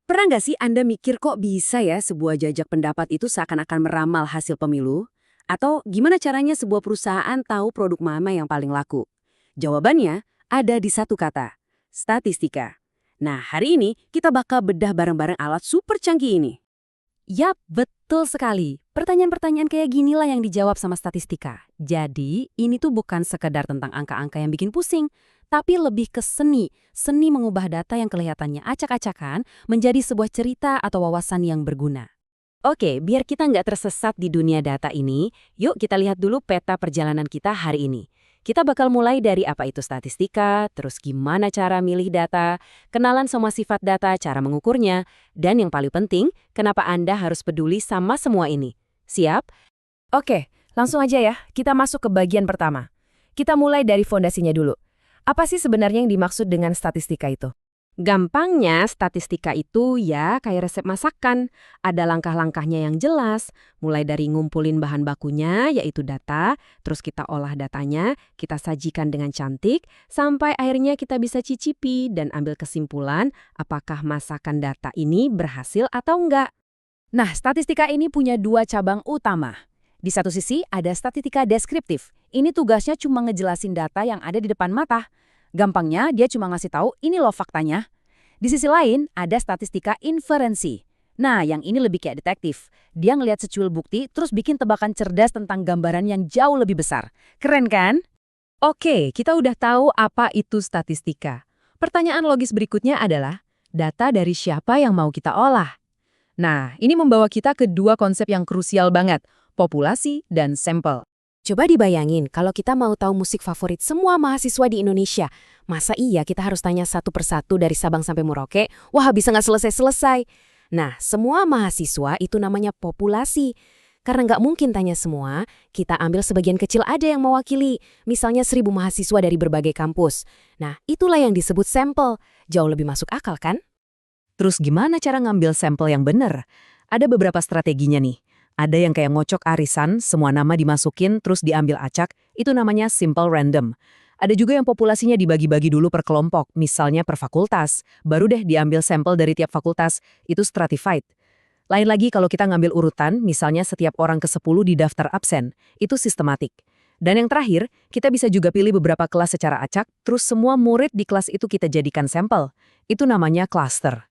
Pernah nggak sih Anda mikir kok bisa ya sebuah jajak pendapat itu seakan-akan meramal hasil pemilu? Atau gimana caranya sebuah perusahaan tahu produk mana yang paling laku? Jawabannya ada di satu kata, statistika. Nah, hari ini kita bakal bedah bareng-bareng alat super canggih ini. Yap, betul sekali. Pertanyaan-pertanyaan kayak ginilah yang dijawab sama statistika. Jadi, ini tuh bukan sekedar tentang angka-angka yang bikin pusing, tapi lebih ke seni. Seni mengubah data yang kelihatannya acak-acakan menjadi sebuah cerita atau wawasan yang berguna. Oke, biar kita nggak tersesat di dunia data ini, yuk kita lihat dulu peta perjalanan kita hari ini. Kita bakal mulai dari apa itu statistika, terus gimana cara milih data, kenalan semua sifat data, cara mengukurnya, dan yang paling penting, kenapa Anda harus peduli sama semua ini. Siap? Oke, langsung aja ya, kita masuk ke bagian pertama. Kita mulai dari fondasinya dulu. Apa sih sebenarnya yang dimaksud dengan statistika itu? Gampangnya, statistika itu ya kayak resep masakan. Ada langkah-langkahnya yang jelas, mulai dari ngumpulin bahan bakunya, yaitu data, terus kita olah datanya, kita sajikan dengan cantik, sampai akhirnya kita bisa cicipi dan ambil kesimpulan apakah masakan data ini berhasil atau enggak. Nah, statistika ini punya dua cabang utama. Di satu sisi ada statistika deskriptif. Ini tugasnya cuma ngejelasin data yang ada di depan mata. Gampangnya, dia cuma ngasih tahu ini loh faktanya. Di sisi lain, ada statistika inferensi. Nah, yang ini lebih kayak detektif. Dia ngelihat secuil bukti, terus bikin tebakan cerdas tentang gambaran yang jauh lebih besar. Keren kan? Oke, kita udah tahu apa itu statistika. Pertanyaan logis berikutnya adalah, data dari siapa yang mau kita olah? Nah, ini membawa kita ke dua konsep yang krusial banget, populasi dan sampel. Coba dibayangin kalau kita mau tahu musik favorit semua mahasiswa di Indonesia. Masa iya kita harus tanya satu persatu dari Sabang sampai Merauke? Wah, bisa nggak selesai-selesai. Nah, semua mahasiswa itu namanya populasi. Karena nggak mungkin tanya semua, kita ambil sebagian kecil aja yang mewakili. Misalnya 1.000 mahasiswa dari berbagai kampus. Nah, itulah yang disebut sampel. Jauh lebih masuk akal kan? Terus gimana cara ngambil sampel yang benar? Ada beberapa strateginya nih. Ada yang kayak ngocok arisan, semua nama dimasukin terus diambil acak, itu namanya simple random. Ada juga yang populasinya dibagi-bagi dulu per kelompok, misalnya per fakultas. Baru deh diambil sampel dari tiap fakultas, itu stratified. Lain lagi kalau kita ngambil urutan, misalnya setiap orang ke-10 di daftar absen, itu sistematik. Dan yang terakhir, kita bisa juga pilih beberapa kelas secara acak, terus semua murid di kelas itu kita jadikan sampel. Itu namanya cluster.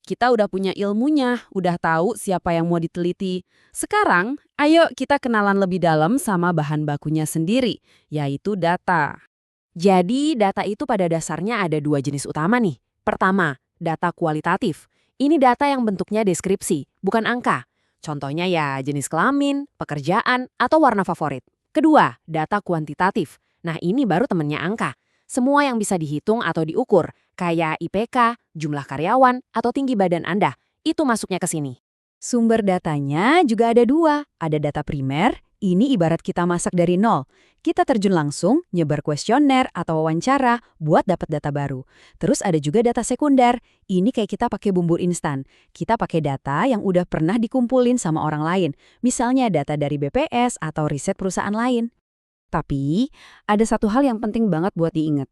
Kita udah punya ilmunya, udah tahu siapa yang mau diteliti. Sekarang, ayo kita kenalan lebih dalam sama bahan bakunya sendiri, yaitu data. Jadi, data itu pada dasarnya ada dua jenis utama nih. Pertama, data kualitatif. Ini data yang bentuknya deskripsi, bukan angka. Contohnya ya jenis kelamin, pekerjaan, atau warna favorit. Kedua, data kuantitatif. Nah, ini baru temennya angka. Semua yang bisa dihitung atau diukur, kayak IPK, jumlah karyawan, atau tinggi badan Anda, itu masuknya ke sini. Sumber datanya juga ada dua. Ada data primer, ini ibarat kita masak dari nol. Kita terjun langsung, nyebar kuesioner atau wawancara buat dapat data baru. Terus ada juga data sekunder, ini kayak kita pakai bumbu instan. Kita pakai data yang udah pernah dikumpulin sama orang lain, misalnya data dari BPS atau riset perusahaan lain. Tapi, ada satu hal yang penting banget buat diingat.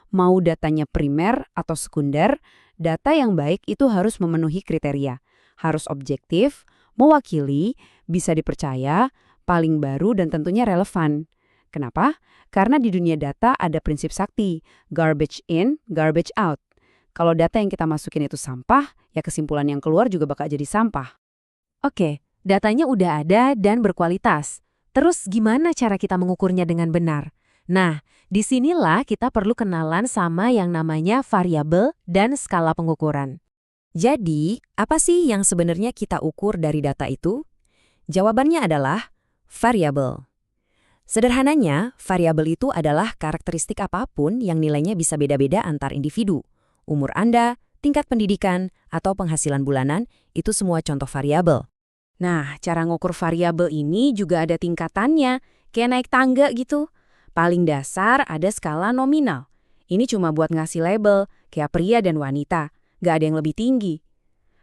Mau datanya primer atau sekunder, data yang baik itu harus memenuhi kriteria. Harus objektif, mewakili, bisa dipercaya, paling baru dan tentunya relevan. Kenapa? Karena di dunia data ada prinsip sakti, garbage in, garbage out. Kalau data yang kita masukin itu sampah, ya kesimpulan yang keluar juga bakal jadi sampah. Oke, datanya udah ada dan berkualitas. Terus gimana cara kita mengukurnya dengan benar? Nah, disinilah kita perlu kenalan sama yang namanya variabel dan skala pengukuran. Jadi, apa sih yang sebenarnya kita ukur dari data itu? Jawabannya adalah variabel. Sederhananya, variabel itu adalah karakteristik apapun yang nilainya bisa beda-beda antar individu. Umur Anda, tingkat pendidikan, atau penghasilan bulanan, itu semua contoh variabel. Nah, cara ngukur variabel ini juga ada tingkatannya, kayak naik tangga gitu. Paling dasar ada skala nominal. Ini cuma buat ngasih label, kayak pria dan wanita. Gak ada yang lebih tinggi.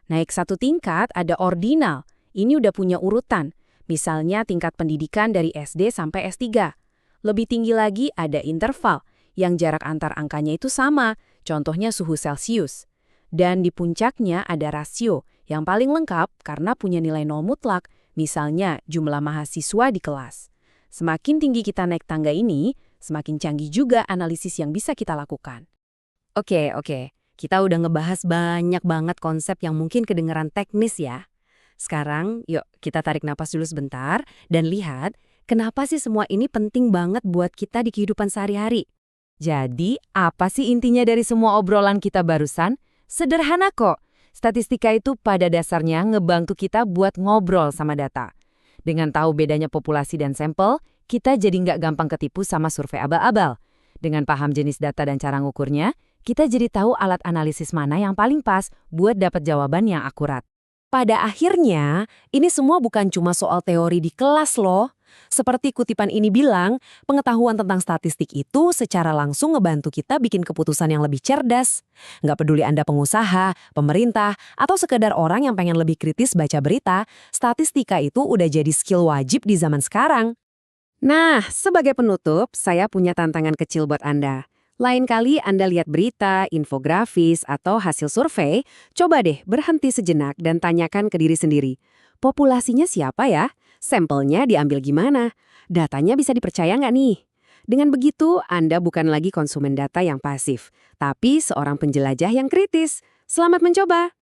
Naik satu tingkat ada ordinal. Ini udah punya urutan. Misalnya tingkat pendidikan dari SD sampai S3. Lebih tinggi lagi ada interval, yang jarak antar angkanya itu sama. Contohnya suhu Celcius. Dan di puncaknya ada rasio yang paling lengkap karena punya nilai nol mutlak, misalnya jumlah mahasiswa di kelas. Semakin tinggi kita naik tangga ini, semakin canggih juga analisis yang bisa kita lakukan. Oke, oke. Kita udah ngebahas banyak banget konsep yang mungkin kedengeran teknis ya. Sekarang, yuk kita tarik napas dulu sebentar dan lihat kenapa sih semua ini penting banget buat kita di kehidupan sehari-hari. Jadi, apa sih intinya dari semua obrolan kita barusan? Sederhana kok. Statistika itu pada dasarnya ngebantu kita buat ngobrol sama data. Dengan tahu bedanya populasi dan sampel, kita jadi nggak gampang ketipu sama survei abal-abal. Dengan paham jenis data dan cara ngukurnya, kita jadi tahu alat analisis mana yang paling pas buat dapat jawaban yang akurat. Pada akhirnya, ini semua bukan cuma soal teori di kelas loh. Seperti kutipan ini bilang, pengetahuan tentang statistik itu secara langsung ngebantu kita bikin keputusan yang lebih cerdas. Nggak peduli Anda pengusaha, pemerintah, atau sekedar orang yang pengen lebih kritis baca berita, statistika itu udah jadi skill wajib di zaman sekarang. Nah, sebagai penutup, saya punya tantangan kecil buat Anda. Lain kali Anda lihat berita, infografis, atau hasil survei, coba deh berhenti sejenak dan tanyakan ke diri sendiri. Populasinya siapa ya? Sampelnya diambil gimana? Datanya bisa dipercaya nggak nih? Dengan begitu, Anda bukan lagi konsumen data yang pasif, tapi seorang penjelajah yang kritis. Selamat mencoba!